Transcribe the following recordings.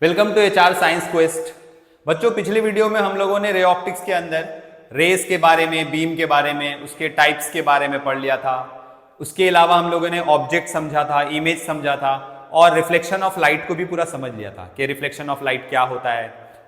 Welcome to HR science quest. बच्चों, पिछले video में हम लोगों ने रे ऑप्टिक्स के अंदर रेस के बारे में, बीम के बारे में, उसके टाइप्स के बारे में पढ़ लिया था। उसके अलावा हम लोगों ने ऑब्जेक्ट समझा था, इमेज समझा था और रिफ्लेक्शन ऑफ लाइट को भी पूरा समझ लिया था कि रिफ्लेक्शन ऑफ लाइट क्या होता है,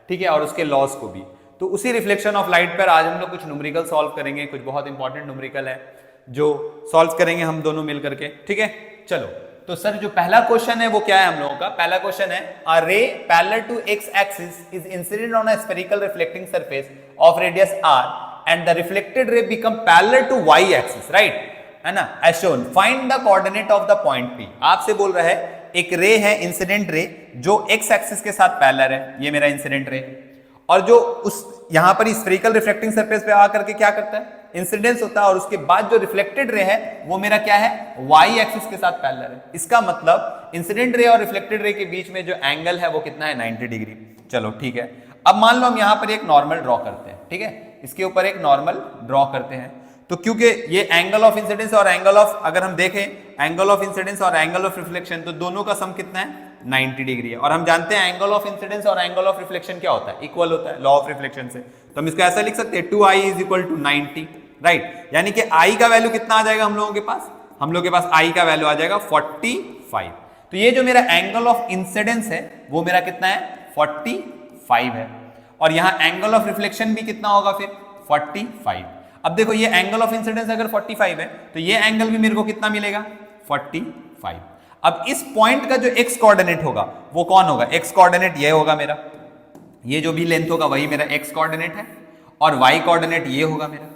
ठीक है, और उसके लॉस को भी। तो उसी रिफ्लेक्शन ऑफ लाइट पर आज हम लोग कुछ न्यूमेरिकल सॉल्व करेंगे। कुछ बहुत इंपॉर्टेंट न्यूमेरिकल है जो सॉल्व करेंगे हम दोनों मिल करके, ठीक है। चलो, तो सर जो पहला क्वेश्चन है वो क्या है हम लोगों का? पहला क्वेश्चन है, a ray parallel to x axis is incident on a spherical reflecting surface of radius r and the reflected ray become parallel to y axis, right, है ना, as shown. Find the coordinate of the point P। आपसे बोल रहा है एक रे है, incident ray, जो x एक्सिस के साथ पैरेलल है, ये मेरा इंसिडेंट रे, और जो उस यहां पर स्फेरिकल रिफ्लेक्टिंग सरफेस पे आकर के क्या करता है, इंसिडेंस होता है, और उसके बाद जो रिफ्लेक्टेड रे है वो मेरा क्या है, y एक्सिस के साथ पैरेलल है। इसका मतलब इंसिडेंट रे और रिफ्लेक्टेड रे के बीच में जो एंगल है वो कितना है, 90 डिग्री। चलो ठीक है। अब मान लो हम यहां पर एक नॉर्मल ड्रॉ करते हैं, ठीक है, इसके ऊपर एक नॉर्मल ड्रॉ करते हैं। तो क्योंकि ये एंगल ऑफ इंसिडेंस और एंगल ऑफ, अगर हम देखें एंगल ऑफ इंसिडेंस और एंगल ऑफ रिफ्लेक्शन, तो दोनों का सम कितना है, 90 डिग्री है। और हम जानते हैं एंगल ऑफ इंसिडेंस और एंगल ऑफ रिफ्लेक्शन क्या होता है, इक्वल होता है, लॉ ऑफ रिफ्लेक्शन से। तो हम इसको ऐसा लिख सकते हैं 2i is equal to 90, right. यानी कि i का वैल्यू कितना आ जाएगा हम लोगों के पास? हम लोगों के पास i का वैल्यू आ जाएगा 45। तो ये जो मेरा एंगल ऑफ इंसिडेंस है वो मेरा कितना है, 45 है। और यहां एंगल ऑफ रिफ्लेक्शन भी कितना होगा फिर, 45। अब देखो, ये एंगल ऑफ इंसिडेंस अगर 45 है तो ये एंगल भी मेरे को कितना मिलेगा, 45। अब इस पॉइंट का जो x कोऑर्डिनेट होगा वो कौन होगा, x कोऑर्डिनेट ये होगा मेरा, ये जो भी लेंथ होगा वही मेरा x कोऑर्डिनेट है, और y कोऑर्डिनेट ये होगा मेरा।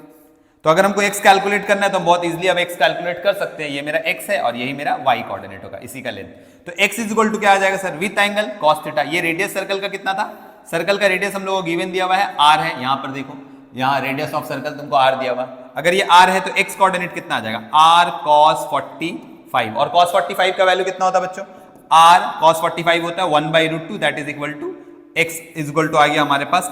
तो अगर हमको x कैलकुलेट करना है तो हम बहुत इजीली अब x कैलकुलेट कर सकते हैं। ये मेरा x है और यही मेरा y कोऑर्डिनेट होगा, इसी का लेंथ। तो x इज इक्वल टू क्या आ जाएगा sir, with angle cos theta. ये रेडियस सर्कल का कितना था, सर्कल का रेडियस हम लोगों को गिवन दिया हुआ है r है, यहां पर देखो, यहाँ रेडियस ऑफ सर्कल तुमको r दिया हुआ। अगर ये r है तो x कोऑर्डिनेट कितना आ जाएगा, r cos 45। और cos 45 का वैल्यू कितना होता है बच्चों, r cos 45 होता है 1/√2, that is equal to x is equal to आ गया हमारे पास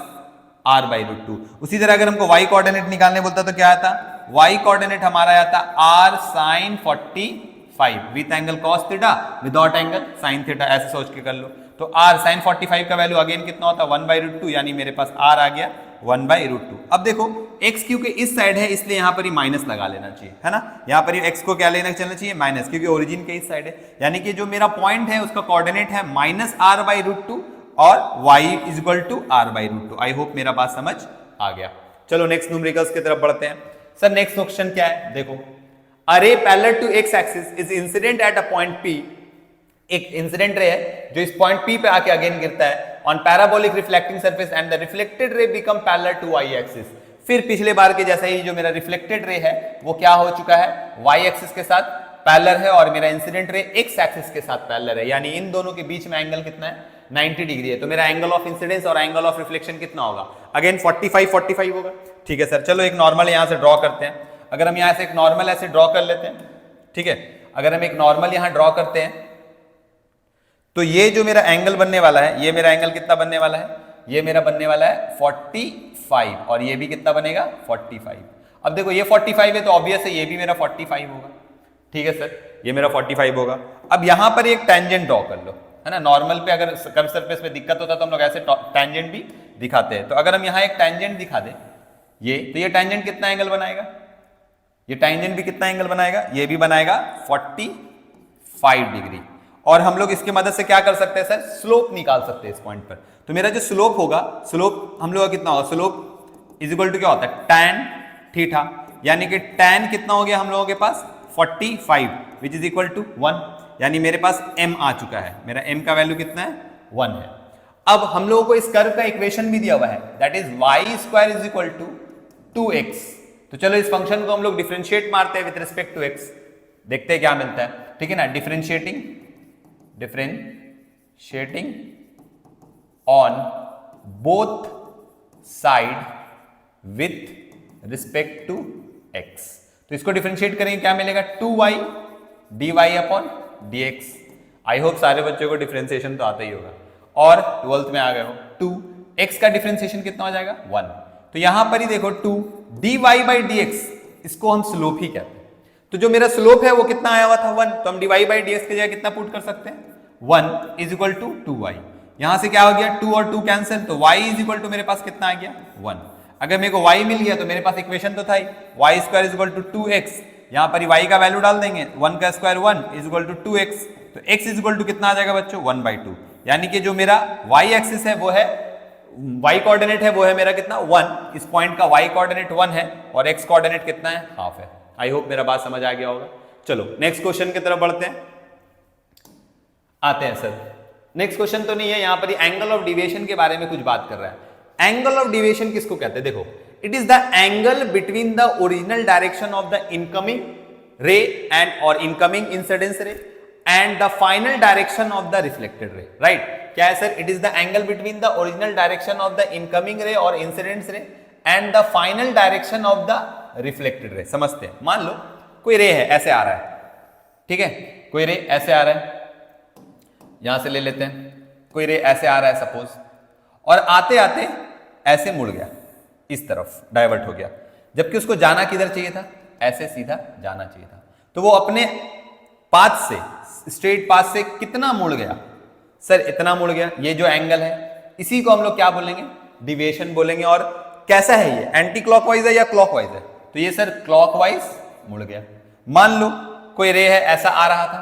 r/√2। उसी तरह अगर हमको y कोऑर्डिनेट निकालने बोलता तो क्या आता, y कोऑर्डिनेट हमारा आता r sin 45 with angle cos theta, without angle sin theta, ऐसे सोच के कर लो। तो r sin 45 का वैल्यू अगेन कितना होता है, 1/√2, यानी मेरे पास r आ गया 1/√2। अब देखो x क्योंकि इस साइड है इसलिए यहां पर ही माइनस लगा लेना चाहिए, है ना। यहां पर x को क्या लेना चलना चाहिए, माइनस, क्योंकि ओरिजिन के इस साइड है। यानी कि जो मेरा पॉइंट है उसका कोऑर्डिनेट है -r/√2 और y is equal to r/√2। I hope मेरा बात समझ आ गया। चलो नेक्स्ट न्यूमेरिकल्स की तरफ बढ़ते हैं। सर नेक्स्ट क्वेश्चन क्या है, देखो, a ray parallel to x axis is incident at a point P। एक इंसिडेंट रे है जो इस पॉइंट P पे आके अगेन गिरता है on parabolic reflecting surface and the reflected ray become parallel to y axis. फिर पिछले बार के जैसा ही जो मेरा रिफ्लेक्टेड रे है वो क्या हो चुका है, y एक्सिस के साथ पैरेलल है, और मेरा इंसिडेंट रे x एक्सिस के साथ पैरेलल है। यानी इन दोनों के बीच में एंगल कितना है, 90 डिग्री है। तो मेरा एंगल ऑफ इंसिडेंस और एंगल ऑफ रिफ्लेक्शन कितना होगा, अगेन 45 होगा। ठीक है सर, चलो एक नॉर्मल यहां से ड्रॉ करते हैं। अगर हम यहां से एक नॉर्मल ऐसे ड्रॉ कर लेते हैं, ठीक है, अगर हम एक नॉर्मल यहां ड्रॉ करते हैं तो ये जो मेरा एंगल बनने वाला है, ये मेरा एंगल कितना बनने वाला है, ये मेरा बनने वाला है 45, और ये भी कितना बनेगा, 45। अब देखो ये 45 है तो ऑब्वियस है ये भी मेरा 45 होगा। ठीक है सर, ये मेरा 45 होगा। अब यहां पर एक टेंजेंट ड्रॉ कर लो, है ना। नॉर्मल पे अगर कर्व सरफेस पे दिक्कत होता तो हम लोग ऐसे टेंजेंट भी दिखाते हैं। तो अगर हम यहां एक टेंजेंट दिखा दें ये, तो ये टेंजेंट कितना एंगल बनाएगा, ये टेंजेंट भी कितना एंगल बनाएगा, ये भी बनाएगा 45 डिग्री। और हम लोग इसकी मदद से क्या कर सकते हैं सर, स्लोप निकाल सकते हैं इस पॉइंट पर। तो मेरा जो स्लोप होगा, स्लोप हम लोग का कितना होगा, स्लोप इज इक्वल टू क्या होता है, tan थीटा। यानी कि tan कितना हो गया हम लोगों के पास, 45 विच इज इक्वल टू 1। यानी मेरे पास m आ चुका है, मेरा m का वैल्यू कितना है, 1 है। अब हम लोगों को इस कर्व का इक्वेशन भी दिया हुआ है, that is y² is equal to 2x। तो चलो इस फंक्शन को हम लोग डिफरेंशिएट मारते हैं विद रिस्पेक्ट टू x, देखते हैं क्या मिलता है, ठीक है ना। Differentiating on both side with respect to x। तो इसको डिफरेंशिएट करेंगे, क्या मिलेगा, 2y dy upon dx। I hope सारे बच्चों को डिफरेंशिएशन तो आता ही होगा, और 12th में आ गए हो। 2x का डिफरेंशिएशन कितना हो जाएगा, 1। तो यहां पर ही देखो 2 dy बाई dx, इसको हम स्लोप ही कहते हैं। तो जो मेरा स्लोप है वो कितना आया हुआ था, 1। तो हम dy बाई dx की जगह कितना पुट कर सकते हैं, 1 इज इक्वल टू 2y। यहां से क्या हो गया 2 और 2 कैंसिल, तो y इज इक्वल टू मेरे पास कितना आ गया 1। अगर मेरे को y मिल गया तो मेरे पास इक्वेशन तो था ही, y square is equal to 2x, यहां पर y का वैल्यू डाल देंगे, 1 का square 1 is equal to 2x, तो x इज इक्वल टू कितना आ जाएगा बच्चों 1/2, यानी कि जो मेरा y एक्सिस है वो है y कोऑर्डिनेट है वो है मेरा कितना 1, इस पॉइंट का y कोऑर्डिनेट 1 है और x कोऑर्डिनेट कितना है हाफ है। आई होप मेरा बात समझ आ गया होगा। चलो नेक्स्ट क्वेश्चन की तरफ बढ़ते हैं, आते हैं सर। नेक्स्ट क्वेश्चन तो नहीं है, यहां पर एंगल ऑफ डिविएशन के बारे में कुछ बात कर रहा है। एंगल ऑफ डिविएशन किसको कहते हैं, देखो it is the angle between the original direction of the incoming रे एंड और इनकमिंग इंसिडेंस रे and the final direction of the reflected रे, राइट। क्या है sir, it is the angle between the original direction of the incoming रे और incidence रे and the final direction of the reflected रे। समझते हैं, मान लो कोई रे है ऐसे आ रहा है, ठीक है, कोई रे ऐसे आ रहा है, यहां से ले लेते हैं, कोई रे ऐसे आ रहा है सपोज, और आते आते ऐसे मुड़ गया, इस तरफ डाइवर्ट हो गया, जबकि उसको जाना किधर चाहिए था, ऐसे सीधा जाना चाहिए था। तो वो अपने पाथ से, स्ट्रेट पाथ से कितना मुड़ गया सर, इतना मुड़ गया। ये जो एंगल है इसी को हम लोग क्या बोलेंगे, डिविएशन बोलेंगे। और कैसा है ये, एंटी क्लॉकवाइज है या क्लॉकवाइज है, तो ये सर क्लॉकवाइज मुड़ गया। मान लो कोई रे है ऐसा आ रहा था,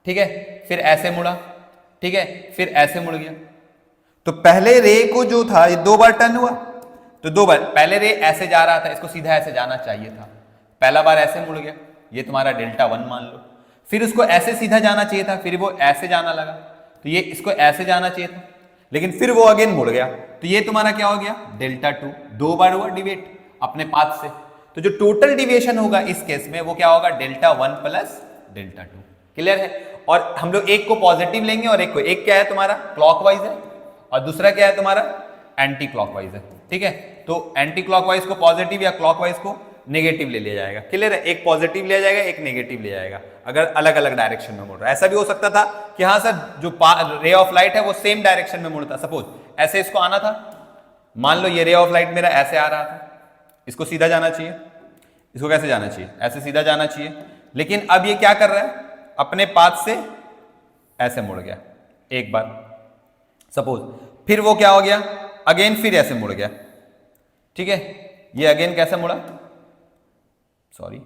ठीक है, फिर ऐसे मुड़ा, ठीक है, फिर ऐसे मुड़ गया। तो पहले रे को जो था ये 2 बार टर्न हुआ, तो 2 बार, पहले रे ऐसे जा रहा था, इसको सीधा ऐसे जाना चाहिए था, पहला बार ऐसे मुड़ गया, ये तुम्हारा डेल्टा 1 मान लो। फिर उसको ऐसे सीधा जाना चाहिए था, फिर वो ऐसे जाना लगा, तो ये इसको ऐसे जाना चाहिए था, लेकिन फिर वो अगेन मुड़ गया, तो ये तुम्हारा क्या हो गया डेल्टा 2, 2 बार हुआ डिविएट अपने पाथ से। तो जो टोटल डिविएशन होगा इस केस में वो क्या होगा डेल्टा 1 प्लस डेल्टा 2। क्लियर है। और हम लोग एक को पॉजिटिव लेंगे और एक को, एक क्या है तुम्हारा क्लॉकवाइज है और दूसरा क्या है तुम्हारा एंटी क्लॉकवाइज है, ठीक है। तो एंटी क्लॉकवाइज को पॉजिटिव या क्लॉकवाइज को नेगेटिव ले लिया जाएगा। क्लियर है, एक पॉजिटिव लिया जाएगा एक नेगेटिव लिया जाएगा अगर अलग अलग डायरेक्शन में मुड़ रहा है। ऐसा भी हो सकता था कि हाँ सर जो रे ऑफ लाइट है वो सेम डायरेक्शन में मुड़ता, सपोज ऐसे इसको आना था, मान लो ये रे ऑफ लाइट मेरा ऐसे आ रहा था, इसको सीधा जाना चाहिए, इसको कैसे जाना चाहिए, ऐसे सीधा जाना चाहिए, लेकिन अब ये क्या कर रहा है अपने पाथ से ऐसे मुड़ गया एक बार सपोज, फिर वो क्या हो गया अगेन फिर ऐसे मुड़ गया, ठीक है, ये अगेन कैसे मुड़ा, सॉरी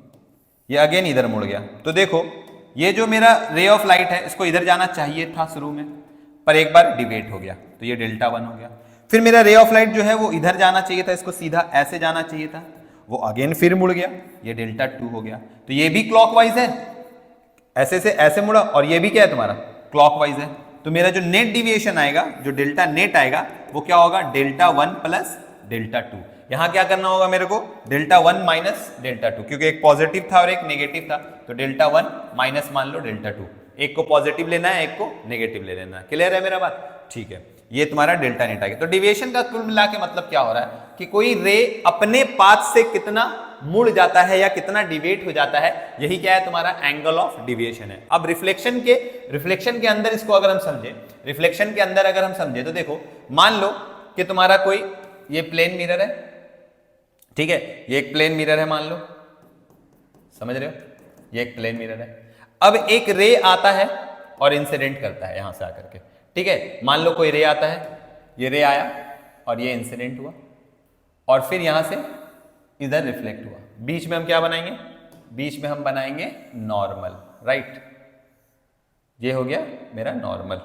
ये अगेन इधर मुड़ गया। तो देखो ये जो मेरा रे ऑफ लाइट है इसको इधर जाना चाहिए था शुरू में, पर एक बार डिवेट हो गया तो ये डेल्टा 1 हो गया। फिर मेरा रे ऑफ लाइट जो है वो इधर जाना चाहिए था, इसको सीधा ऐसे जाना चाहिए था, वो अगेन फिर मुड़ गया, ये डेल्टा 2 हो गया। तो ये भी क्लॉकवाइज है, ऐसे से ऐसे मुड़ा, और ये भी क्या है तुम्हारा क्लॉकवाइज है। तो मेरा जो नेट डिविएशन आएगा, जो डेल्टा नेट आएगा वो क्या होगा डेल्टा 1 प्लस डेल्टा 2। यहां क्या करना होगा मेरे को डेल्टा 1 माइनस डेल्टा 2, क्योंकि एक पॉजिटिव था और एक नेगेटिव था, तो डेल्टा 1 माइनस मान लो डेल्टा 2, एक को पॉजिटिव लेना है एक को नेगेटिव ले लेना है। क्लियर है मेरा बात, ठीक है, ये तुम्हारा डेल्टा नेट आ गया। तो डिविएशन का कुल मिला के मतलब क्या हो रहा है कि कोई रे अपने पाथ से कितना मुड़ जाता है या कितना डिवेट हो जाता है, यही क्या है तुम्हारा एंगल ऑफ डिविएशन है। अब रिफ्लेक्शन के अंदर इसको अगर हम समझे, रिफ्लेक्शन के अंदर अगर हम समझे तो देखो मान लो कि तुम्हारा कोई ये प्लेन मिरर है, ठीक है, ये एक प्लेन मिरर है मान लो, समझ रहे हो, ये एक प्लेन मिरर है। अब एक रे आता है और इंसिडेंट करता है यहां से आकर के, ठीक है, मान लो कोई रे आता है, ये रे आया और ये इंसिडेंट हुआ और फिर यहां से इधर रिफ्लेक्ट हुआ, बीच में हम क्या बनाएंगे, बीच में हम बनाएंगे नॉर्मल, राइट, ये हो गया मेरा नॉर्मल,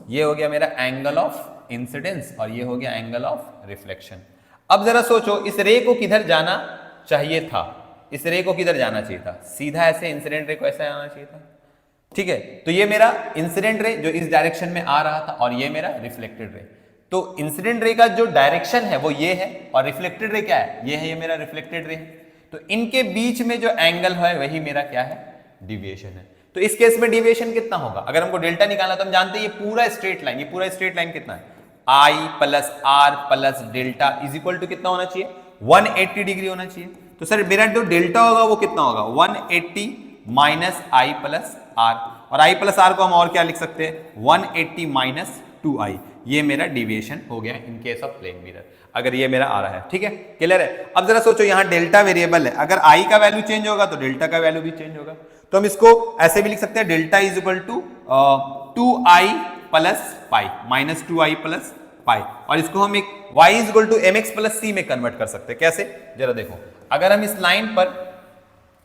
ये हो गया मेरा एंगल ऑफ इंसिडेंस और ये हो गया एंगल ऑफ रिफ्लेक्शन। अब जरा सोचो इस रे को किधर जाना चाहिए था, इस रे को किधर जाना चाहिए था, सीधा ऐसे इंसिडेंट रे को ऐसे आना चाहिए था, ठीक है। तो ये मेरा इंसिडेंट रे जो इस डायरेक्शन में आ रहा था और ये मेरा रिफ्लेक्टेड रे। तो इंसिडेंट रे का जो डायरेक्शन है वो ये है और रिफ्लेक्टेड रे क्या है, ये है, ये मेरा रिफ्लेक्टेड रे है। तो इनके बीच में जो एंगल है वही मेरा क्या है, डिविएशन है। तो इस केस में डिविएशन कितना होगा, अगर हमको डेल्टा निकालना तो हम जानते हैं ये पूरा स्ट्रेट लाइन, ये पूरा स्ट्रेट लाइन कितना है, i plus r plus delta is equal to कितना होना चाहिए, 180 डिग्री होना चाहिए। तो सर मेरा जो डेल्टा होगा वो कितना होगा, 180 माइनस आई प्लस आर, और आई प्लस आर को हम और क्या लिख सकते हैं, 180 माइनस 2i, ये मेरा डिविएशन हो गया in case of plane mirror, अगर ये मेरा आ रहा है, ठीक है, क्लियर है। अब जरा सोचो यहाँ डेल्टा वेरिएबल है, अगर आई का वैल्यू चेंज होगा तो डेल्टा का वैल्यू भी चेंज होगा। तो हम इसको ऐसे भी लिख सकते हैं, delta is equal to 2i plus pi, -2i plus pi, और इसको हम एक y is to mx plus c में कन्वर्ट कर सकते हैं। कैसे, जरा देखो, अगर हम इस लाइन पर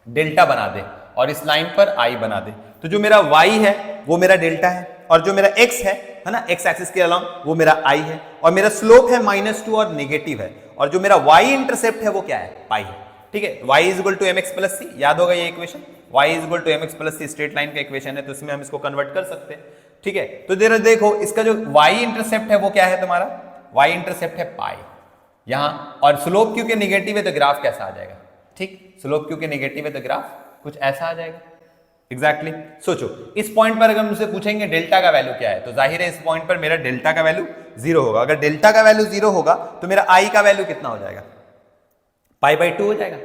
डेल्टा बना दे और इस लाइन पर i बना दे, तो जो मेरा y है वो मेरा डेल्टा है, और जो मेरा x है ना, x एक्सिस के अलोंग, वो मेरा i है, और मेरा स्लोप है -2 और नेगेटिव है, और जो मेरा y इंटरसेप्ट है वो क्या है, पाई है। ठीक है, y is equal to mx plus c, याद होगा ये equation, y is equal to mx plus c straight line का इक्वेशन है, तो इसमें हम इसको कन्वर्ट कर सकते हैं। ठीक है, तो जरा देखो, इसका जो y इंटरसेप्ट है वो क्या है तुम्हारा, y इंटरसेप्ट है पाई यहां, और स्लोप क्योंकि नेगेटिव है तो ग्राफ कैसा आ जाएगा, ठीक, स्लोप क्योंकि नेगेटिव है तो ग्राफ कुछ ऐसा आ जाएगा। एग्जैक्टली सोचो, इस पॉइंट पर अगर हम मुझसे पूछेंगे डेल्टा का वैल्यू क्या है, तो जाहिर है इस पॉइंट पर मेरा डेल्टा का वैल्यू 0 होगा। अगर डेल्टा का वैल्यू 0 होगा तो मेरा i का वैल्यू कितना हो जाएगा, π/2 हो जाएगा।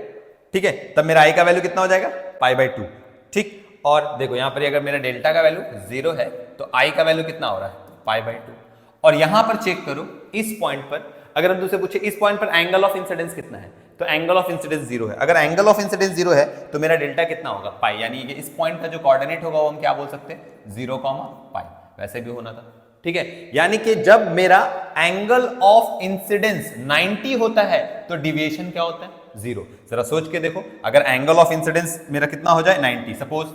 ठीक है, तब मेरा i का वैल्यू कितना हो जाएगा, π/2। ठीक, और देखो यहां पर अगर मेरा डेल्टा का वैल्यू 0 है तो i का वैल्यू कितना हो रहा है, π/2। और यहां पर चेक करो, इस पॉइंट पर अगर हम तुमसे पूछे इस पॉइंट पर एंगल ऑफ इंसिडेंस कितना है, तो एंगल ऑफ इंसिडेंस 0 है। अगर एंगल ऑफ इंसिडेंस 0 है तो मेरा डेल्टा कितना होगा, पाई, यानी कि इस पॉइंट का जो कोऑर्डिनेट होगा वो हम क्या बोल सकते हैं, 0, पाई, वैसे भी होना था। ठीक है, यानी कि जब मेरा एंगल ऑफ इंसिडेंस 90 होता है तो डिविएशन क्या होता है, 0। जरा सोच के देखो, अगर एंगल ऑफ इंसिडेंस मेरा कितना हो जाए 90, सपोज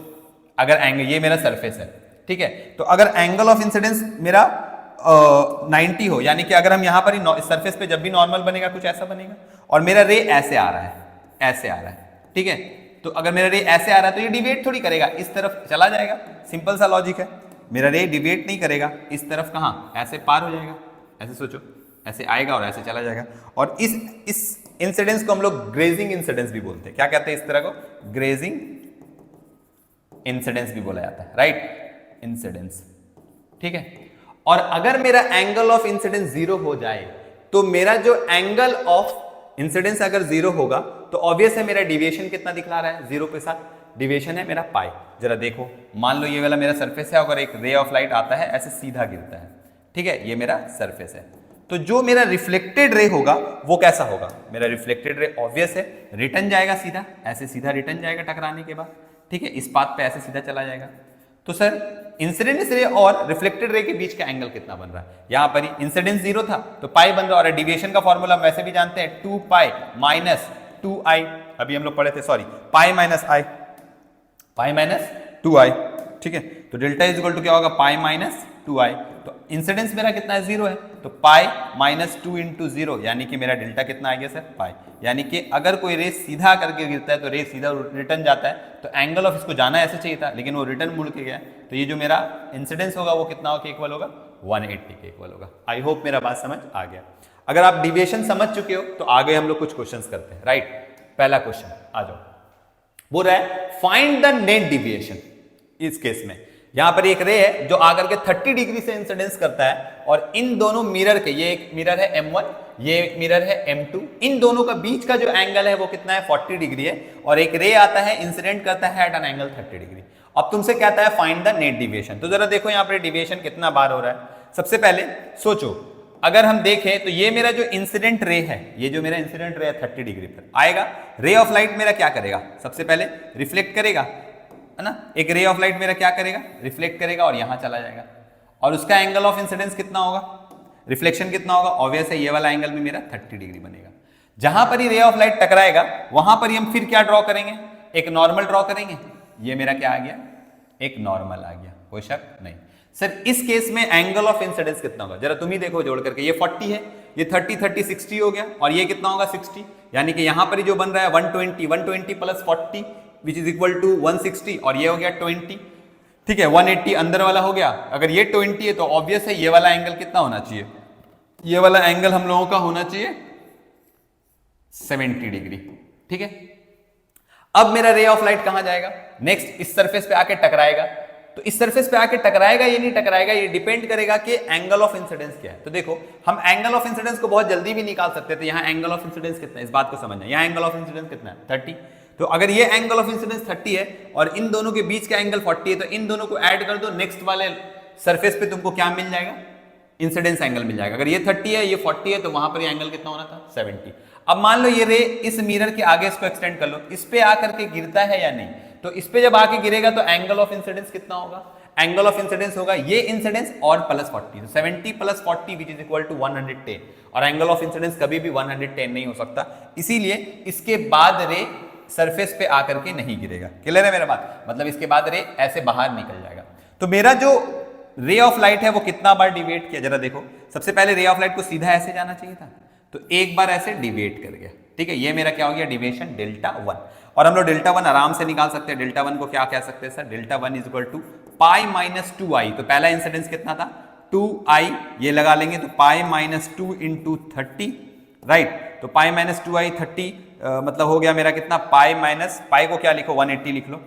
अगर एंगल, ये मेरा सरफेस है, ठीक है, तो अगर एंगल ऑफ इंसिडेंस मेरा 90 हो, यानी कि अगर हम यहां पर ही सरफेस पे जब भी नॉर्मल बनेगा कुछ ऐसा बनेगा, और मेरा रे ऐसे आ रहा है, ऐसे आ रहा है। ठीक है, तो अगर मेरा रे ऐसे आ रहा है तो ये डिविएट थोड़ी करेगा, इस तरफ चला जाएगा, सिंपल सा लॉजिक है। मेरा रे डिविएट नहीं करेगा, इस तरफ कहां, ऐसे पार हो जाएगा, ऐसे सोचो, ऐसे आएगा और ऐसे चला जाएगा। और इस इंसिडेंस को हम लोग ग्रेजिंग इंसिडेंस भी बोलते हैं। क्या कहते हैं इस तरह को, ग्रेजिंग इंसिडेंस भी बोला जाता है, राइट, इंसिडेंस। ठीक है, और अगर मेरा एंगल ऑफ इंसिडेंस 0 हो जाए तो मेरा जो एंगल ऑफ इंसिडेंस अगर 0 होगा तो ऑब्वियस है मेरा डिविएशन कितना दिखला रहा है, 0 के साथ डिविएशन है मेरा पाई। जरा देखो, मान लो ये वाला मेरा सरफेस है, अगर एक रे ऑफ लाइट आता है ऐसे सीधा गिरता है, ठीक है, ये मेरा सरफेस है, तो जो मेरा रिफ्लेक्टेड रे होगा वो कैसा होगा, मेरा रिफ्लेक्टेड रे ऑब्वियस है रिटर्न जाएगा सीधा, ऐसे सीधा रिटर्न जाएगा टकराने के बाद। ठीक है, इस पाथ पे ऐसे सीधा चला जाएगा। तो सर इंसिडेंस रे और रिफ्लेक्टेड रे के बीच का एंगल कितना बन रहा है, यहां पर ही इंसिडेंस 0 था तो पाई बन रहा है, और डिविएशन का फॉर्मूला हम वैसे भी जानते हैं, 2π माइनस 2i, अभी हम लोग पढ़े थे, सॉरी, पाई माइनस 2i। ठीक है, तो डेल्टा इज इक्वल टू क्या होगा, पाई माइनस 2i। तो इंसिडेंस मेरा कितना है, 0 है, तो पाई माइनस 2 इंटू 0, यानी कि मेरा डेल्टा कितना आ गया सर, पाई। यानी कि अगर कोई रे सीधा करके गिरता है तो रे सीधा रिटर्न जाता है, तो एंगल ऑफ इसको जाना ऐसे चाहिए था लेकिन वो रिटर्न मुड़ के गया, तो ये जो मेरा इंसिडेंस होगा वो कितना के इक्वल होगा, 180 के इक्वल होगा। आई होप मेरा बात समझ आ गया। अगर आप डिविएशन समझ चुके हो तो आगे हम लोग कुछ क्वेश्चंस करते हैं, राइट। पहला क्वेश्चन आ जाओ, बोल रहा है फाइंड द नेट डिविएशन। इस केस में यहां पर एक रे है जो आकर के 30 डिग्री से इंसिडेंस करता है, और इन दोनों मिरर के, ये एक मिरर है M1, ये एक मिरर है M2, इन दोनों का बीच का जो एंगल है वो कितना है, 40 डिग्री है, और एक रे आता है इंसिडेंट करता है एट एन एंगल 30 डिग्री। अब तुमसे कहता है फाइंड द नेट डिविएशन। तो जरा देखो यहाँ पर डिविएशन कितना बार हो रहा है। सबसे पहले सोचो, अगर हम देखें तो ये मेरा जो इंसिडेंट रे है, ये जो मेरा इंसिडेंट रे है 30 डिग्री पर आएगा, रे ऑफ लाइट मेरा क्या करेगा, सबसे पहले रिफ्लेक्ट करेगा, है ना, एक रे ऑफ लाइट मेरा क्या करेगा, रिफ्लेक्ट करेगा और यहां चला जाएगा, और उसका एंगल ऑफ इंसिडेंस कितना होगा, रिफ्लेक्शन कितना होगा, ऑब्वियस है ये वाला एंगल भी मेरा 30 डिग्री बनेगा। जहां पर ही रे ऑफ लाइट टकराएगा वहां पर ही हम फिर क्या ड्रॉ करेंगे, एक नॉर्मल ड्रॉ करेंगे। ये मेरा क्या आ गया, एक नॉर्मल आ गया, कोई शक नहीं। सर इस केस में एंगल ऑफ इंसिडेंस कितना होगा, जरा तुम ही देखो जोड़ करके, ये 40 है, ये 30 60 हो गया, और ये कितना होगा 60, यानी कि यहां पर ही जो बन रहा है 120 plus 40 which is equal to 160, और ये हो गया 20। ठीक है, 180 अंदर वाला हो गया। अगर ये 20 है तो ऑब्वियस है ये वाला एंगल कितना होना चाहिए, ये वाला एंगल हम लोगों का होना चाहिए 70 डिग्री। ठीक है, अब मेरा रे ऑफ लाइट कहां जाएगा, नेक्स्ट इस सरफेस पे आके टकराएगा। तो इस सरफेस पे आके टकराएगा ये नहीं टकराएगा, ये डिपेंड करेगा कि एंगल ऑफ इंसिडेंस क्या है। तो देखो हम एंगल ऑफ इंसिडेंस को बहुत जल्दी भी निकाल सकते थे। यहाँ एंगल ऑफ इंसिडेंस कितना है इस बात को समझना, यहाँ एंगल ऑफ इंसिडेंस कितना है 30। तो अगर ये एंगल ऑफ इंसिडेंस 30 है और इन दोनों के बीच का एंगल 40 है, तो इन दोनों को ऐड कर दो, नेक्स्ट वाले सरफेस पे तुमको क्या मिल जाएगा, इंसिडेंस एंगल मिल जाएगा। अगर ये 30 है ये 40 है तो वहां पर ये एंगल कितना होना था 70। अब मान लो ये रे इस मिरर के आगे इसको एक्सटेंड कर लो, इस पे आकर के गिरता है या नहीं, तो इस पे जब आके गिरेगा तो एंगल ऑफ इंसिडेंस कितना होगा, एंगल ऑफ इंसिडेंस होगा ये इंसिडेंस और प्लस 40, तो 70 plus 40 which is equal to 110, और एंगल ऑफ इंसिडेंस कभी भी 110 नहीं हो सकता, इसीलिए इसके बाद रे सरफेस पे आकर के नहीं गिरेगा। क्लियर है मेरा बात, मतलब इसके बाद रे ऐसे बाहर निकल जाएगा। तो मेरा जो रे ऑफ लाइट है वो कितना बार डिवेट किया, जरा देखो। सबसे पहले रे ऑफ लाइट को सीधा ऐसे जाना चाहिए था, तो एक बार ऐसे डिवेट कर गया, ठीक है, ये मेरा क्या हो गया डिवेशन डेल्टा 1। और हम लोग डेल्टा 1 आराम से निकाल सकते हैं। डेल्टा 1 को क्या कह सकते हैं sir, delta 1 is equal to pi minus 2i। तो पहला इंसिडेंस कितना था 2i, ये लगा लेंगे तो पाई माइनस 2 इंटू 30, राइट। तो पाई माइनस 2i 30 मतलब हो गया मेरा कितना, पाई माइनस, पाई को क्या लिखो 180 लिख लो,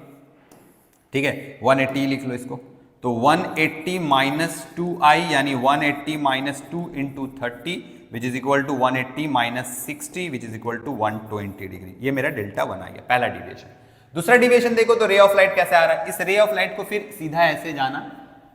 ठीक है 180 लिख लो इसको। तो 180 माइनस 2i यानी 180 minus 2 into 30 which is equal to 180 minus 60 which is equal to 120 degree. ये मेरा डेल्टा 1 आ गया, पहला डिविएशन। दूसरा डिविएशन देखो तो रे ऑफ लाइट कैसे आ रहा है, इस रे ऑफ लाइट को फिर सीधा ऐसे जाना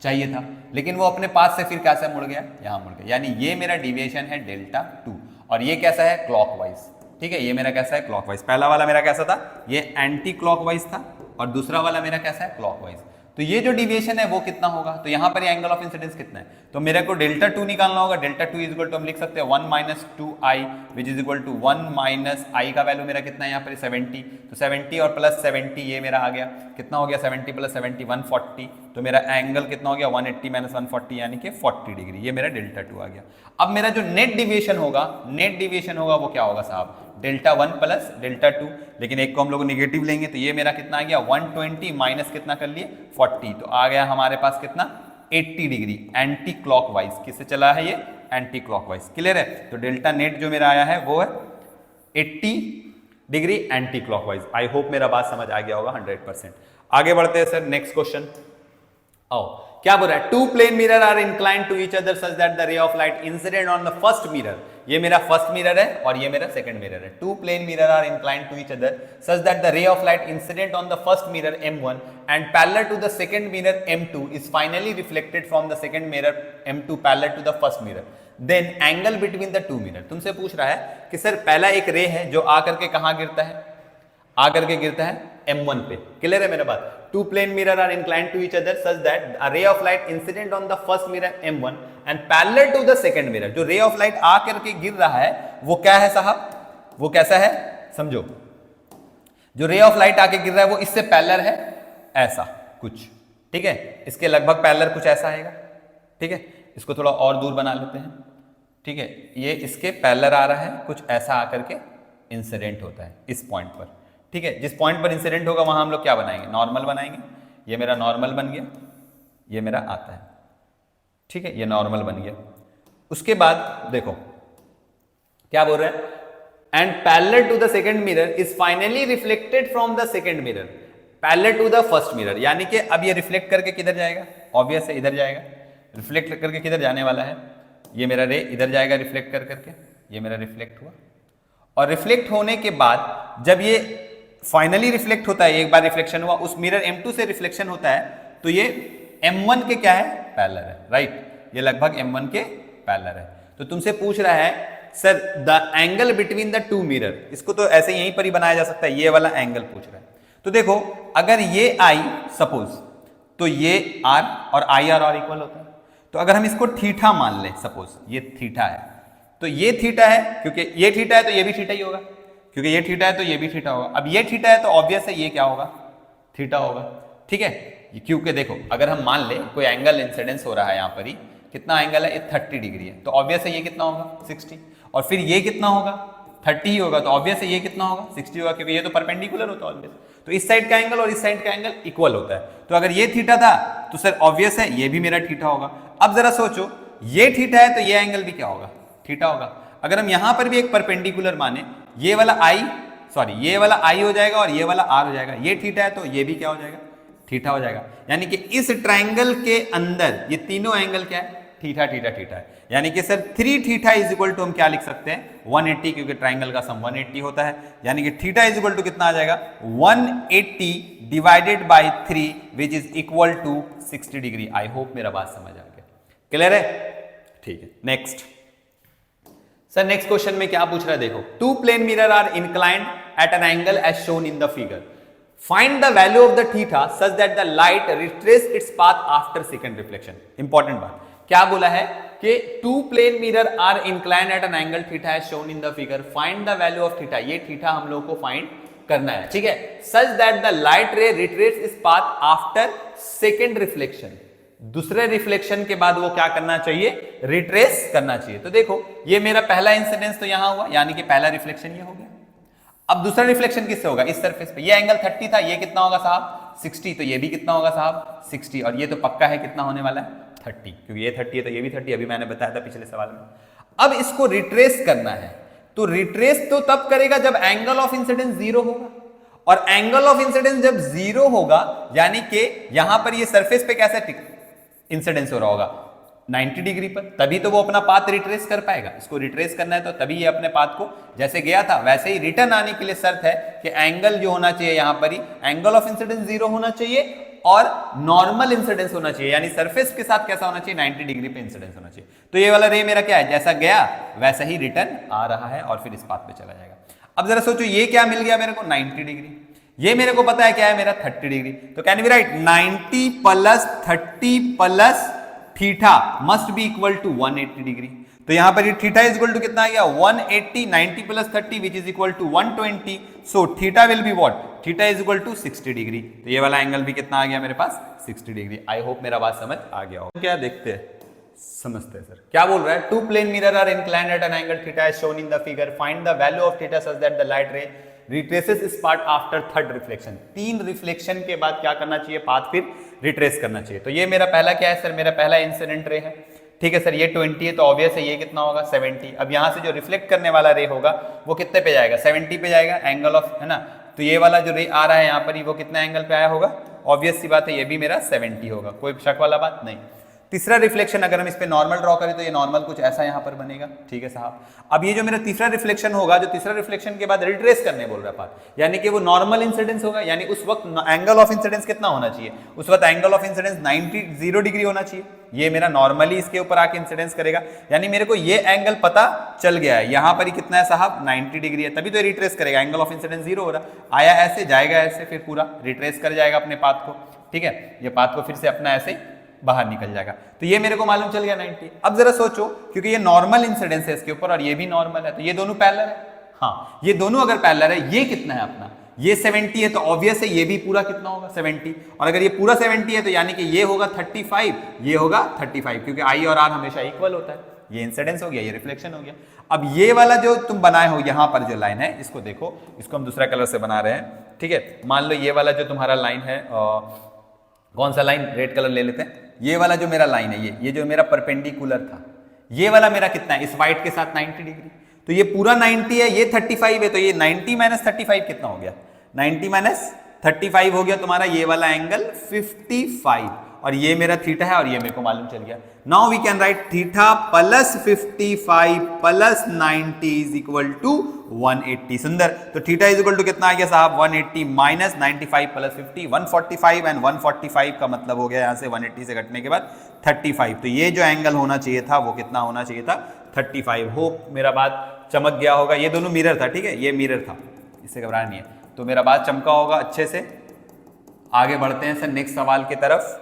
चाहिए था, लेकिन वो अपने पास से फिर कैसे मुड़ गया, यहां मुड़ गया, यानी ये मेरा डिविएशन है डेल्टा 2। और ये कैसा है क्लॉकवाइज, ठीक है, ये मेरा कैसा है क्लॉकवाइज। पहला वाला मेरा कैसा था, ये एंटी क्लॉकवाइज था, और दूसरा वाला मेरा कैसा है क्लॉकवाइज। तो ये जो डिविएशन है वो कितना होगा, तो यहां पर एंगल ऑफ इंसिडेंस कितना है, तो मेरे को डेल्टा 2 निकालना होगा। डेल्टा 2 इज इक्वल टू हम लिख सकते हैं 1 minus 2i which is equal to 1 minus i का वैल्यू मेरा कितना है यहाँ पर 70, तो 70 और प्लस 70 ये मेरा आ गया, कितना हो गया 70 प्लस 70 140, तो मेरा एंगल कितना हो गया 180 माइनस 140 यानी कि 40 डिग्री, ये मेरा डेल्टा 2 आ गया। अब मेरा जो नेट डिविएशन होगा, नेट डिविएशन होगा वो क्या होगा साहब, डेल्टा 1 प्लस डेल्टा 2, लेकिन एक को हम लोग नेगेटिव लेंगे, तो ये मेरा कितना आ गया 120 माइनस कितना कर लिए 40, तो आ गया हमारे पास कितना 80 डिग्री एंटी क्लॉकवाइज। किससे चला है ये, एंटी क्लॉकवाइज। क्लियर है, तो डेल्टा नेट जो मेरा आया है वो है 80 डिग्री एंटी क्लॉकवाइज। आई होप मेरा बात समझ आ गया होगा 100%। आगे बढ़ते हैं सर, नेक्स्ट क्वेश्चन। आओ, क्या बोल रहा है, two plane mirror are inclined to each other such that the ray of light incident on the first mirror, ये मेरा फर्स्ट मिरर है और ये मेरा सेकंड मिरर है। Two plane mirror are inclined to each other such that the ray of light incident on the first mirror M1 and parallel to the second mirror M2 is finally reflected from the second mirror M2 parallel to the first mirror, then angle between the two mirror. तुमसे पूछ रहा है कि sir पहला एक रे है जो आकर के कहां गिरता है, आकर के गिरता है M1 पे। क्लियर है मेरा बात, two plane mirror are inclined to each other such that a ray of light incident on the first mirror M1 and parallel to the second mirror, जो ray of light आ करके गिर रहा है वो क्या है साहब, वो कैसा है समझो, जो ray of light आके गिर रहा है वो इससे पैरेलल है ऐसा कुछ, ठीक है, इसके लगभग पैरेलल कुछ ऐसा आएगा, ठीक है, इसको थोड़ा और दूर बना लेते हैं, ठीक है, ये इसके पैरेलल आ रहा है कुछ ऐसा आकर के इंसिडेंट होता है इस पॉइंट पर, ठीक है, जिस पॉइंट पर इंसिडेंट होगा वहां हम लोग क्या बनाएंगे, नॉर्मल बनाएंगे। ये मेरा नॉर्मल बन गया, ये मेरा आता है, ठीक है, ये नॉर्मल बन गया। उसके बाद देखो क्या बोल रहा है, and parallel to the second mirror is finally reflected from the second mirror parallel to the first mirror, यानी कि अब ये रिफ्लेक्ट करके किधर जाएगा, ऑब्वियस है इधर जाएगा, रिफ्लेक्ट करके किधर जाने वाला है, ये मेरा रे इधर जाएगा रिफ्लेक्ट कर करके, ये मेरा रिफ्लेक्ट हुआ, और रिफ्लेक्ट होने के बाद जब ये फाइनली रिफ्लेक्ट होता है, एक बार रिफ्लेक्शन हुआ, उस मिरर M2 से रिफ्लेक्शन होता है, तो ये M1 के क्या है पैरेलल है, राइट, ये लगभग M1 के पैरेलल है। तो तुमसे पूछ रहा है sir the angle between the two mirror, इसको तो ऐसे यहीं पर ही बनाया जा सकता है, ये वाला एंगल पूछ रहा है। तो देखो अगर ये I सपोज, तो ये R और IR इक्वल होता है, तो अगर हम इसको थीटा मान लें, सपोज ये थीटा है, तो ये थीटा है, क्योंकि ये थीटा है तो ये भी थीटा ही होगा, क्योंकि ये थीटा है तो ये भी थीटा होगा। अब ये थीटा है तो ऑब्वियस है ये क्या होगा, थीटा होगा, ठीक है, क्योंकि देखो अगर हम मान ले कोई एंगल इंसिडेंस हो रहा है यहाँ पर ही, कितना एंगल है, ये 30 डिग्री है, तो ऑब्वियस है ये कितना होगा 60, और फिर ये कितना होगा 30 ही होगा, तो ऑब्वियस है ये कितना होगा 60 होगा, क्योंकि ये तो परपेंडिकुलर होता है ऑब्वियस, तो इस साइड का एंगल और इस साइड का एंगल इक्वल होता है। तो अगर ये थीटा था तो सर ऑब्वियस है ये भी मेरा थीटा होगा। अब जरा सोचो ये थीटा है तो ये एंगल भी क्या होगा, थीटा होगा। अगर हम यहां पर भी एक परपेंडिकुलर माने, ये वाला ये वाला आई हो जाएगा और ये वाला आर हो जाएगा, ये थीटा है तो ये भी क्या हो जाएगा, थीटा हो जाएगा, यानी कि इस ट्राइंगल के अंदर ये तीनों एंगल क्या है, थीटा थीटा थीटा है, यानी कि sir 3 theta is equal to हम क्या लिख सकते हैं 180, क्योंकि ट्राइंगल का सम 180 होता है, यानी कि थीटा इज इक्वल टू कितना आ जाएगा 180 divided by 3 which is equal to 60 degree. I hope मेरा बात समझ आ गया, क्लियर है, ठीक है। नेक्स्ट सर, नेक्स्ट क्वेश्चन में क्या पूछ रहा है, देखो two plane mirror are inclined at an angle as shown in the figure, find the value of the theta such that the light retrace its path after second reflection. Important बात क्या बोला है कि two plane mirror are incline at an angle theta as shown in the figure, find the value of theta, ये theta हम लोग को find करना है, ठीक है। सच दैट द लाइट रे retrace its path after second reflection, दूसरे रिफ्लेक्शन के बाद वो क्या करना चाहिए, रिट्रेस करना चाहिए। तो देखो ये मेरा पहला इंसिडेंस तो यहां हुआ, यानी कि पहला रिफ्लेक्शन ये हो गया। अब दूसरा रिफ्लेक्शन किससे होगा, इस सरफेस पे। ये एंगल 30 था, ये कितना होगा साहब 60, तो ये भी कितना होगा साहब 60, और ये तो पक्का है कितना होने वाला है 30, क्योंकि ये 30 है तो ये भी 30, अभी मैंने बताया था पिछले सवाल में। अब इसको रिट्रेस करना है, तो रिट्रेस तो तब करेगा जब एंगल ऑफ इंसिडेंस 0 होगा, और एंगल ऑफ इंसिडेंस जब 0 होगा यानी कि यहां पर ये सरफेस पे कैसा इंसिडेंस हो रहा होगा 90 डिग्री पर, तभी तो वो अपना पाथ रिट्रेस कर पाएगा। इसको रिट्रेस करना है तो तभी ये अपने पाथ को जैसे गया था वैसे ही रिटर्न आने के लिए शर्त है कि एंगल जो होना चाहिए यहां पर ही एंगल ऑफ इंसिडेंस 0 होना चाहिए और नॉर्मल इंसिडेंस होना चाहिए, यानी सरफेस के साथ कैसा होना चाहिए 90 डिग्री पे इंसिडेंस होना चाहिए। तो ये वाला रे मेरा क्या है, जैसा गया वैसा ही रिटर्न आ रहा है और फिर इस पाथ पे चला जाएगा। अब जरा सोचो ये क्या मिल गया मेरे को 90 डिग्री, ये मेरे को पता है क्या है मेरा 30 डिग्री, तो can be write 90 plus 30 plus theta must be equal to 180 degree. तो यहां पर ये थीटा इज इक्वल टू कितना आ गया 180, 90 plus 30 which is equal to 120, so theta will be what, theta is equal to 60 degree. तो ये वाला एंगल भी कितना आ गया मेरे पास 60 डिग्री। आई होप मेरा बात समझ आ गया हो। क्या देखते हैं, समझते हैं सर क्या बोल रहा है। Two plane mirror are inclined at an angle theta as shown in the figure, find the value of theta such that the light ray retraces its path after third reflection. 3 reflection के बाद क्या करना चाहिए, path फिर retrace करना चाहिए। तो ये मेरा पहला क्या है सर, मेरा पहला इंसिडेंट रे है, ठीक है सर। ये 20 है तो ऑब्वियस है ये कितना होगा 70। अब यहां से जो रिफ्लेक्ट करने वाला रे होगा वो कितने पे जाएगा 70 पे जाएगा, एंगल ऑफ है ना। तो ये वाला जो रे आ रहा है यहाँ पर ही वो कितना एंगल पे आया होगा, ऑब्वियस सी बात है ये भी मेरा 70 होगा, कोई शक वाला बात नहीं। तीसरा रिफ्लेक्शन अगर हम इस पे नॉर्मल ड्रॉ करें तो ये नॉर्मल कुछ ऐसा यहां पर बनेगा, ठीक है साहब। अब ये जो मेरा तीसरा रिफ्लेक्शन होगा, जो तीसरा रिफ्लेक्शन के बाद रिट्रेस करने बोल रहा है पाथ, यानी कि वो नॉर्मल इंसिडेंस होगा, यानी उस वक्त एंगल ऑफ इंसिडेंस कितना होना चाहिए, उस वक्त एंगल ऑफ इंसिडेंस 0 डिग्री होना चाहिए। ये मेरा नॉर्मली इसके ऊपर आके इंसिडेंस करेगा, यानी मेरे को ये एंगल पता चल गया है, यहां पर ही कितना है साहब 90 डिग्री है, तभी तो रिट्रेस करेगा। एंगल ऑफ इंसिडेंस 0 हो रहा, आया ऐसे जाएगा ऐसे, फिर पूरा रिट्रेस कर जाएगा अपने पाथ को, ठीक है। ये पाथ को फिर से अपना ऐसे बाहर निकल जाएगा। तो ये मेरे को मालूम चल गया 90। अब जरा सोचो, क्योंकि ये नॉर्मल इंसिडेंस है इसके ऊपर और ये भी नॉर्मल है, तो ये दोनों पैरेलल है। हाँ, ये दोनों अगर पैरेलल है, ये कितना है अपना, ये 70 है, तो ऑब्वियस है ये भी पूरा कितना होगा 70, और अगर ये पूरा 70 है तो यानी कि ये होगा 35, ये होगा 35, क्योंकि आई और आर हमेशा इक्वल होता है। ये इंसिडेंस हो गया, ये रिफ्लेक्शन हो गया। अब ये वाला जो तुम बनाए हो यहां पर जो लाइन है, इसको देखो, इसको हम दूसरा कलर से बना रहे हैं, ठीक है। मान लो ये वाला जो तुम्हारा लाइन है, कौन सा लाइन, रेड कलर ले लेते हैं। ये वाला जो मेरा लाइन है, ये जो मेरा परपेंडिकुलर था, ये वाला मेरा कितना है इस वाइट के साथ 90 डिग्री, तो ये पूरा 90 है, ये 35 है, तो ये 90 माइनस 35 कितना हो गया, 90 माइनस 35 हो गया तुम्हारा ये वाला एंगल 55, और ये मेरा थीटा है और ये मेरे को मालूम चल गया। Now we can write theta plus 55 plus 90 is equal to 180। सुंदर। तो थीटा इज इक्वल टू कितना आ गया साहब 180 माइनस 95 प्लस 50, 145, एंड 145 का मतलब हो गया यहां से 180 से घटने के बाद 35। तो ये जो एंगल होना चाहिए था वो कितना होना चाहिए था 35। होप मेरा बात चमक गया होगा। ये दोनों मिरर था, ठीक है, ये मिरर था, इससे घबराना नहीं है। तो मेरा बात चमका होगा अच्छे से। आगे बढ़ते हैं सर नेक्स्ट सवाल की तरफ।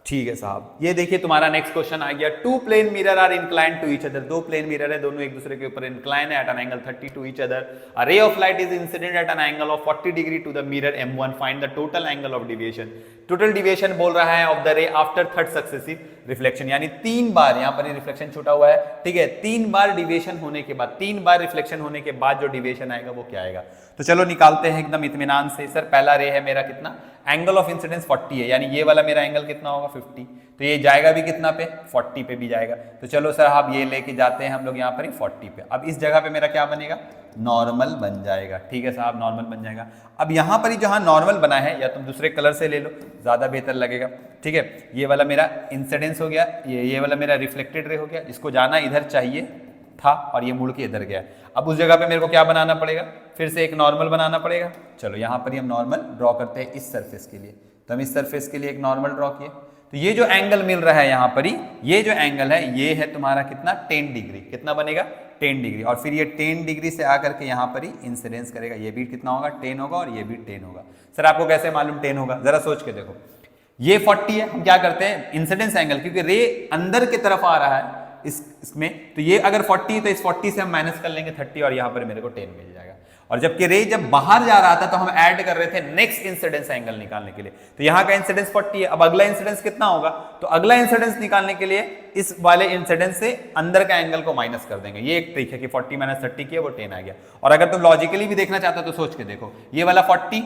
ठीक है साहब, ये देखिए तुम्हारा नेक्स्ट क्वेश्चन आ गया। Two plane mirror are inclined to each other. दो प्लेन मिरर है, दोनों एक दूसरे के ऊपर इंक्लाइन है at an angle 30 to each other. A ray of light is incident at an angle of 40 degree to the mirror M1। Find the total angle of deviation. Total deviation बोल रहा है of the ray after third successive reflection, यानी 3 बार यहाँ पर reflection छूटा हुआ है, ठीक है। 3 बार डिविएशन होने के बाद, 3 बार रिफ्लेक्शन होने के बाद जो डिविएशन आएगा वो क्या आएगा। तो चलो निकालते हैं एकदम इत्मीनान से। सर पहला रे है मेरा कितना, एंगल ऑफ इंसिडेंस 40 है, यानी ये वाला मेरा एंगल कितना होगा 50, तो ये जाएगा भी कितना पे 40 पे भी जाएगा। तो चलो सर आप ये लेके जाते हैं हम लोग यहाँ पर ही 40 पे। अब इस जगह पे मेरा क्या बनेगा, नॉर्मल बन जाएगा, ठीक है साहब, नॉर्मल बन जाएगा। अब यहाँ पर ही जहाँ नॉर्मल बना है, या तुम दूसरे कलर से ले लो ज्यादा बेहतर लगेगा, ठीक है। ये वाला मेरा इंसिडेंस हो गया, ये वाला मेरा रिफ्लेक्टेड रे हो गया, इसको जाना इधर चाहिए था और ये मुड़ के इधर गया। अब उस जगह पे मेरे को क्या बनाना पड़ेगा, फिर से एक नॉर्मल बनाना पड़ेगा। चलो यहाँ पर ही हम नॉर्मल ड्रॉ करते हैं इस सरफेस के लिए। तो हम इस सरफेस के लिए एक नॉर्मल ड्रॉ किए। तो ये जो एंगल मिल रहा है यहाँ पर ही, ये जो एंगल है ये है तुम्हारा कितना 10 डिग्री। कितना बनेगा 10 डिग्री, और फिर ये 10 डिग्री से आकर के यहाँ पर ही इंसिडेंस करेगा। ये भी कितना होगा, 10 होगा, और ये भी 10 होगा। सर आपको कैसे मालूम 10 होगा, जरा सोच के देखो। ये 40 है, हम क्या करते हैं इंसिडेंस एंगल, क्योंकि रे अंदर की तरफ आ रहा है इसमें, तो ये अगर 40 है तो इस 40 से हम माइनस कर लेंगे 30, और यहाँ पर मेरे को 10 मिल जाएगा। और जबकि रे जब बाहर जा रहा था तो हम ऐड कर रहे थे नेक्स्ट इंसिडेंस एंगल निकालने के लिए, तो यहाँ का इंसिडेंस 40 है। अब अगला इंसिडेंस कितना होगा, तो अगला इंसिडेंस निकालने के लिए इस वाले इंसिडेंस से अंदर का एंगल को माइनस कर देंगे। ये एक ट्रिक है कि 40 माइनस 30 किया वो 10 आ गया। और अगर तुम लॉजिकली भी देखना चाहते हो तो सोच के देखो, ये वाला 40,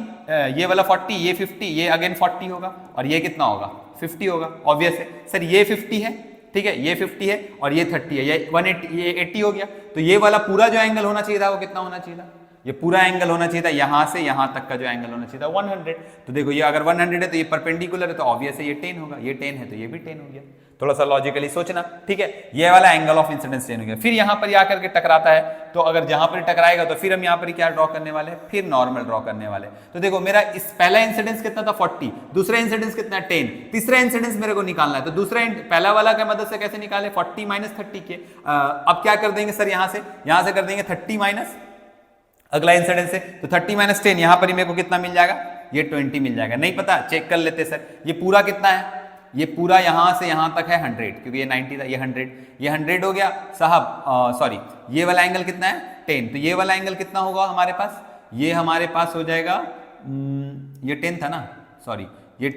ये वाला 40, ये 50, ये अगेन 40 होगा, और ये कितना होगा 50 होगा। ऑब्वियस है सर, ये 50 है, ठीक है, ये 50 है, और ये 30 है, ये 180, ये 80 हो गया। तो ये वाला पूरा जो एंगल होना चाहिए था वो कितना होना चाहिए था, ये पूरा एंगल होना चाहिए था, यहां से यहां तक का जो एंगल होना चाहिए था 100। तो देखो ये अगर 100 है तो ये परपेंडिकुलर है, तो ऑब्वियस है ये 10 होगा, ये 10 है तो ये भी 10 हो गया। थोड़ा सा लॉजिकली सोचना, ठीक है। ये वाला एंगल ऑफ इंसिडेंस 10 हो गया। फिर यहाँ पर आकर के टकराता है, तो अगर जहां पर टकराएगा तो फिर हम यहाँ पर क्या ड्रॉ करने वाले हैं, फिर नॉर्मल ड्रॉ करने वाले। तो देखो मेरा इस पहला इंसिडेंस कितना था 40, दूसरा इंसिडेंस कितना 10, तीसरा इंसिडेंस मेरे को निकालना है। तो दूसरा पहला वाला की मदद से कैसे निकाले, 40 माइनस 30 के। अब क्या कर देंगे सर, यहां से कर देंगे 30 माइनस अगला इंसिडेंस है, तो 30 माइनस 10, यहां पर ही मेरे को कितना मिल जाएगा, ये 20 मिल जाएगा। नहीं पता चेक कर लेते सर, ये पूरा कितना है, ये पूरा यहां से यहां तक है 100, क्योंकि ये 90 था, ये 100 हो गया साहब। सॉरी, ये वाला एंगल कितना है 10, तो ये वाला एंगल कितना होगा हमारे पास, ये हमारे पास हो जाएगा, ये 10 था ना, सॉरी, ये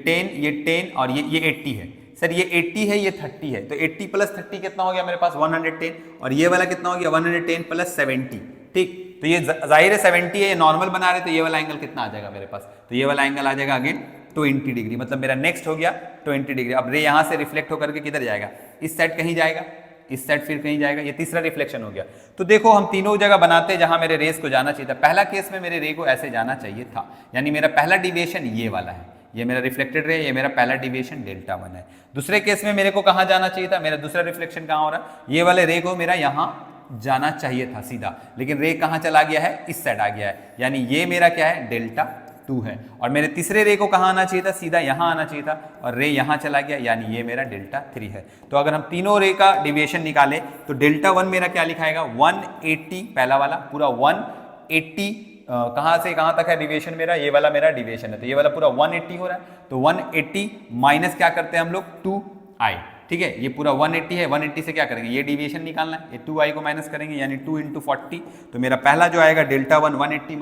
10 और ये 80 है सर, ये 80 है, ये 30 है, तो 80 प्लस 30 कितना हो गया मेरे पास 110, और ये वाला कितना हो गया 110 प्लस 70, ठीक। तो ये जाहिर है 70 है, ये नॉर्मल बना रहे, तो ये वाला एंगल कितना आ जाएगा मेरे पास, तो ये वाला एंगल आ जाएगा अगेन 20 डिग्री, मतलब मेरा नेक्स्ट हो गया 20 डिग्री। अब रे यहाँ से रिफ्लेक्ट होकर के किधर जाएगा, इस साइड कहीं जाएगा, इस साइड फिर कहीं जाएगा, ये तीसरा रिफ्लेक्शन हो गया। तो देखो हम तीनों जगह बनाते जहां मेरे रेस को जाना चाहिए था। पहला केस में मेरे रे को ऐसे जाना चाहिए था, यानी मेरा पहला डिविएशन ये वाला है, ये मेरा रिफ्लेक्टेड रे, ये मेरा पहला डिविएशन Δ1 है। दूसरे केस में मेरे को कहाँ जाना चाहिए था, मेरा दूसरा रिफ्लेक्शन कहाँ हो रहा है, ये वाले रे को मेरा यहाँ जाना चाहिए था सीधा, लेकिन रे कहाँ चला गया है, इस साइड आ गया है, यानी ये मेरा क्या है Δ2 है। और मेरे तीसरे रे को कहाँ आना चाहिए था, सीधा यहाँ आना चाहिए था, और रे यहाँ चला गया, यानी ये मेरा Δ3 है। तो अगर हम तीनों रे का डिविएशन निकाले तो Δ1 मेरा क्या लिखाएगा 180, पहला वाला पूरा 180, कहाँ से कहाँ तक है डिविएशन मेरा, ये वाला मेरा डिविएशन है, तो ये वाला पूरा 180 हो रहा है। तो 180 माइनस क्या करते हैं हम लोग 2i, ठीक है, ये पूरा 180 है, 180 से क्या करेंगे, ये डिविएशन निकालना है, ये 2i को माइनस करेंगे, यानी 2 × 40। तो मेरा पहला जो आएगा Δ1 180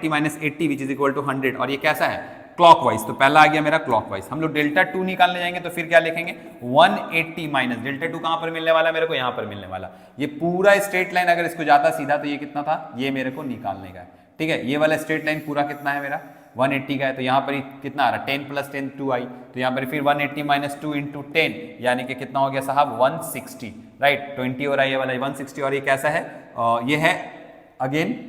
minus 80 which is equal to 100, और ये कैसा है क्लॉकवाइज, तो पहला आ गया मेरा क्लॉकवाइज। हम लोग Δ2 निकालने जाएंगे तो फिर क्या लिखेंगे 180 माइनस Δ2 कहाँ पर मिलने वाला, मेरे को यहाँ पर मिलने वाला। ये पूरा स्ट्रेट लाइन अगर इसको जाता सीधा तो ये कितना था, ये मेरे को निकालने का है, ठीक है। ये वाला स्ट्रेट लाइन पूरा कितना है मेरा 180 का है, तो यहाँ पर कितना आ रहा है 10 प्लस 10 2i, तो यहाँ पर फिर 180 माइनस 2 × 10, यानी कि कितना हो गया साहब 160, राइट, 20 हो रहा है ये वाला 160। और ये कैसा है, ये है अगेन,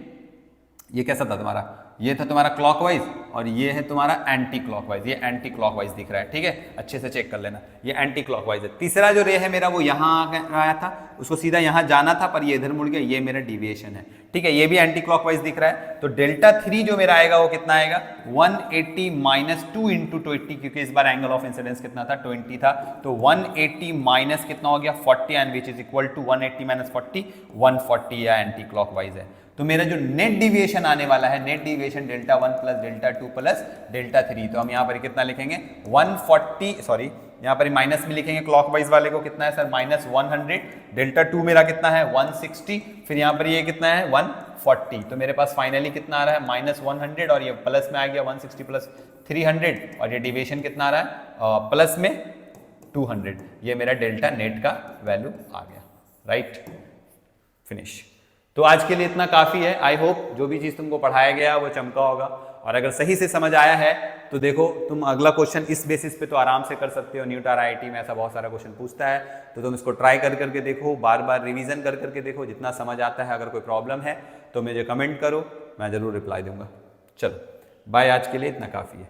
ये कैसा था तुम्हारा, ये था तुम्हारा क्लॉकवाइज, और ये है तुम्हारा एंटी क्लॉकवाइज, ये एंटी क्लॉकवाइज दिख रहा है, ठीक है, अच्छे से चेक कर लेना, ये एंटी क्लॉकवाइज है। तीसरा जो रे है मेरा वो यहाँ आया था, उसको सीधा यहाँ जाना था पर ये इधर मुड़ गया, ये मेरा डिविएशन है, ठीक है, ये भी एंटी क्लॉकवाइज दिख रहा है। तो Δ3 जो मेरा आएगा वो कितना आएगा 180 माइनस 2 × 20, क्योंकि इस बार एंगल ऑफ इंसिडेंस कितना था 20 था, तो 180 माइनस कितना हो गया 40, and which is equal to 180 minus 40 140, या एंटी क्लॉकवाइज है। तो मेरा जो नेट डिविएशन आने वाला है, नेट डिविएशन Δ1 प्लस Δ2 प्लस Δ3, तो हम यहाँ पर कितना लिखेंगे 140, सॉरी यहाँ पर माइनस में लिखेंगे, क्लॉकवाइज वाले को कितना है सर माइनस 100, Δ2 मेरा कितना है 160, फिर यहाँ पर ये कितना है 140, तो मेरे पास फाइनली कितना आ रहा है माइनस 100, और ये प्लस में आ गया 160 प्लस 300, और ये डिविएशन कितना आ रहा है प्लस में 200, ये मेरा डेल्टा नेट का वैल्यू आ गया, राइट, फिनिश। तो आज के लिए इतना काफी है। आई होप जो भी चीज तुमको पढ़ाया गया वो चमका होगा, और अगर सही से समझ आया है तो देखो तुम अगला क्वेश्चन इस बेसिस पे तो आराम से कर सकते हो। न्यूटार आईआईटी में ऐसा बहुत सारा क्वेश्चन पूछता है, तो तुम इसको ट्राई कर करके देखो, बार बार रिवीजन कर करके देखो, जितना समझ आता है। अगर कोई प्रॉब्लम है तो मुझे कमेंट करो, मैं जरूर रिप्लाई दूंगा। चलो बाय, आज के लिए इतना काफी है।